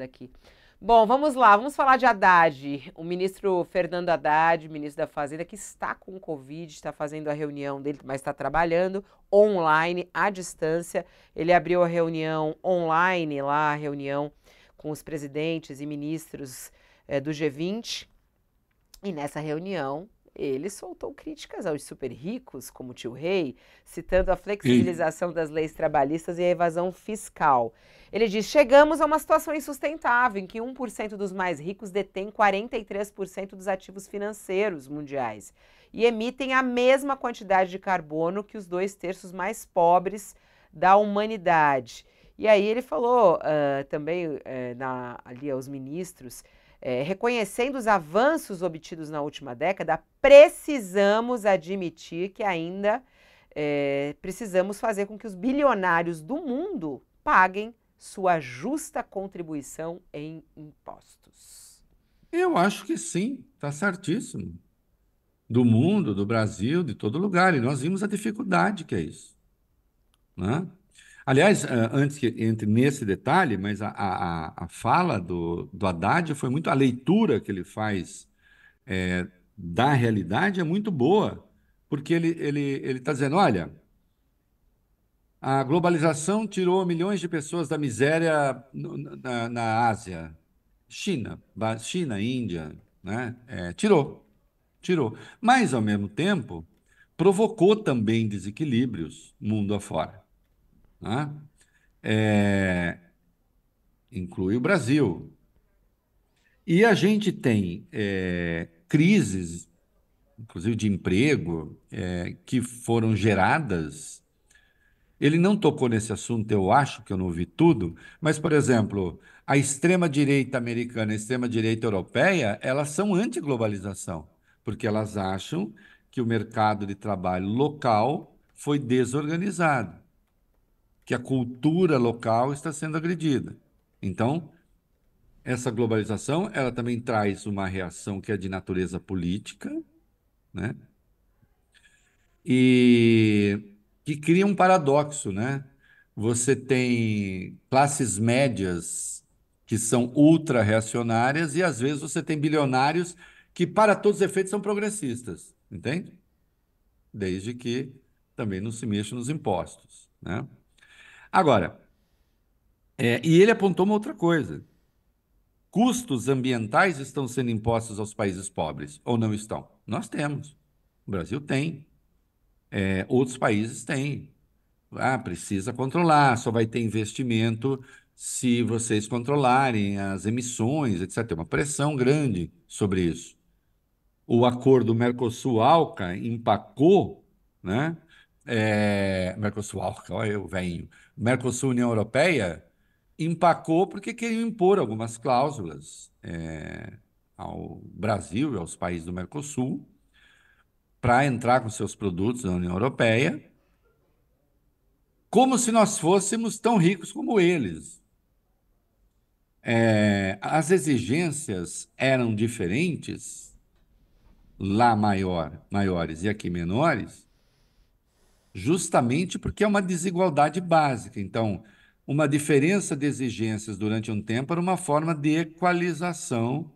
aqui. Bom, vamos lá, vamos falar de Haddad. O ministro Fernando Haddad, ministro da Fazenda, que está com Covid, está fazendo a reunião dele, mas está trabalhando online, à distância. Ele abriu a reunião online lá, a reunião com os presidentes e ministros do G20. E nessa reunião, ele soltou críticas aos super ricos, como o tio Rei, citando a E, flexibilização das leis trabalhistas e a evasão fiscal. Ele diz: chegamos a uma situação insustentável em que 1% dos mais ricos detém 43% dos ativos financeiros mundiais e emitem a mesma quantidade de carbono que os 2/3 mais pobres da humanidade. E aí ele falou também ali aos ministros reconhecendo os avanços obtidos na última década, precisamos admitir que ainda precisamos fazer com que os bilionários do mundo paguem sua justa contribuição em impostos. eu acho que sim, está certíssimo. Do mundo, do Brasil, de todo lugar. E nós vimos a dificuldade que é isso, né? Aliás, antes que entre nesse detalhe, mas a fala do Haddad foi muito, a leitura que ele faz da realidade é muito boa, porque ele está dizendo, olha, a globalização tirou milhões de pessoas da miséria na Ásia, China, Índia, né? Tirou. Mas, ao mesmo tempo, provocou também desequilíbrios mundo afora, né? É, inclui o Brasil. E a gente tem crises, inclusive de emprego, que foram geradas. Ele não tocou nesse assunto, eu acho que eu não vi tudo, mas, por exemplo, a extrema-direita americana e a extrema-direita europeia, elas são anti-globalização, porque elas acham que o mercado de trabalho local foi desorganizado, que a cultura local está sendo agredida. Então, essa globalização, ela também traz uma reação que é de natureza política, né? E que cria um paradoxo, né? Você tem classes médias que são ultra-reacionárias e às vezes você tem bilionários que, para todos os efeitos, são progressistas, entende? Desde que também não se mexa nos impostos, né? Agora, e ele apontou uma outra coisa. Custos ambientais estão sendo impostos aos países pobres ou não estão? Nós temos. O Brasil tem. Outros países têm. Ah, precisa controlar, só vai ter investimento se vocês controlarem as emissões, etc. Tem uma pressão grande sobre isso. O acordo Mercosul-ALCA empacou, né? Mercosul-ALCA, olha eu, velhinho. Mercosul-União Europeia empacou porque queriam impor algumas cláusulas ao Brasil e aos países do Mercosul para entrar com seus produtos na União Europeia, como se nós fôssemos tão ricos como eles. As exigências eram diferentes, lá maiores e aqui menores, justamente porque é uma desigualdade básica. Então, uma diferença de exigências durante um tempo era uma forma de equalização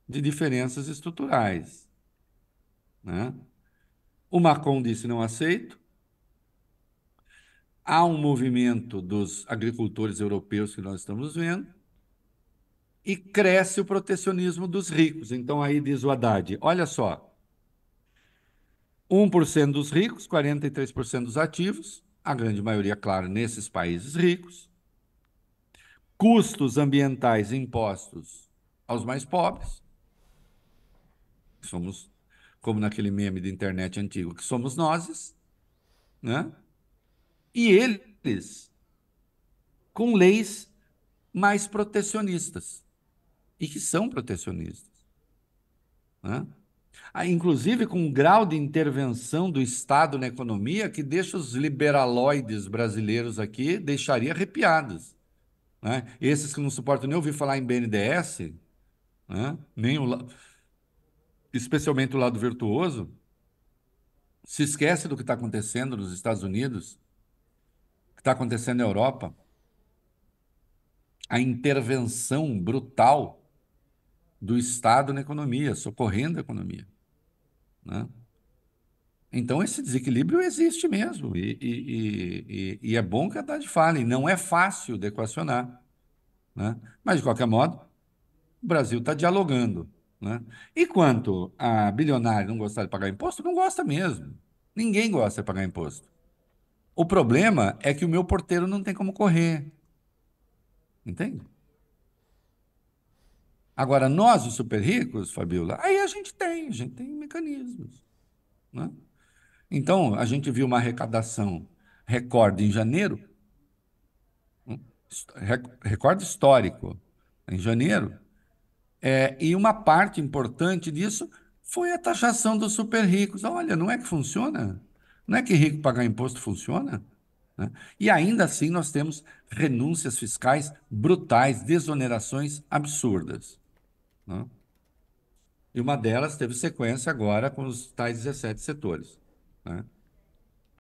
de diferenças estruturais, né? O Macron disse não aceito. Há um movimento dos agricultores europeus que nós estamos vendo e cresce o protecionismo dos ricos. Então aí diz o Haddad, olha só, 1% dos ricos, 43% dos ativos, a grande maioria, claro, nesses países ricos, custos ambientais impostos aos mais pobres, que somos, como naquele meme de internet antigo, que somos nós, né? E eles com leis mais protecionistas, e que são protecionistas, né? Inclusive com um grau de intervenção do Estado na economia que deixa os liberaloides brasileiros aqui, deixaria arrepiados, né? Esses que não suportam nem ouvir falar em BNDES, né? Nem especialmente o lado virtuoso, se esquece do que está acontecendo nos Estados Unidos, que está acontecendo na Europa. a intervenção brutal do Estado na economia, socorrendo a economia, né? Então, esse desequilíbrio existe mesmo, e é bom que a Haddad fale, não é fácil de equacionar, né? Mas, de qualquer modo, o Brasil está dialogando, né? E quanto a bilionário não gostar de pagar imposto, não gosta mesmo. Ninguém gosta de pagar imposto. O problema é que o meu porteiro não tem como correr, entende? Agora, nós, os super ricos, Fabiola, aí a gente tem mecanismos, né? Então, a gente viu uma arrecadação recorde em janeiro, recorde histórico em janeiro, e uma parte importante disso foi a taxação dos super ricos. Olha, não é que funciona? Não é que rico pagar imposto funciona? Né? E ainda assim nós temos renúncias fiscais brutais, desonerações absurdas, né? E uma delas teve sequência agora com os tais 17 setores, né?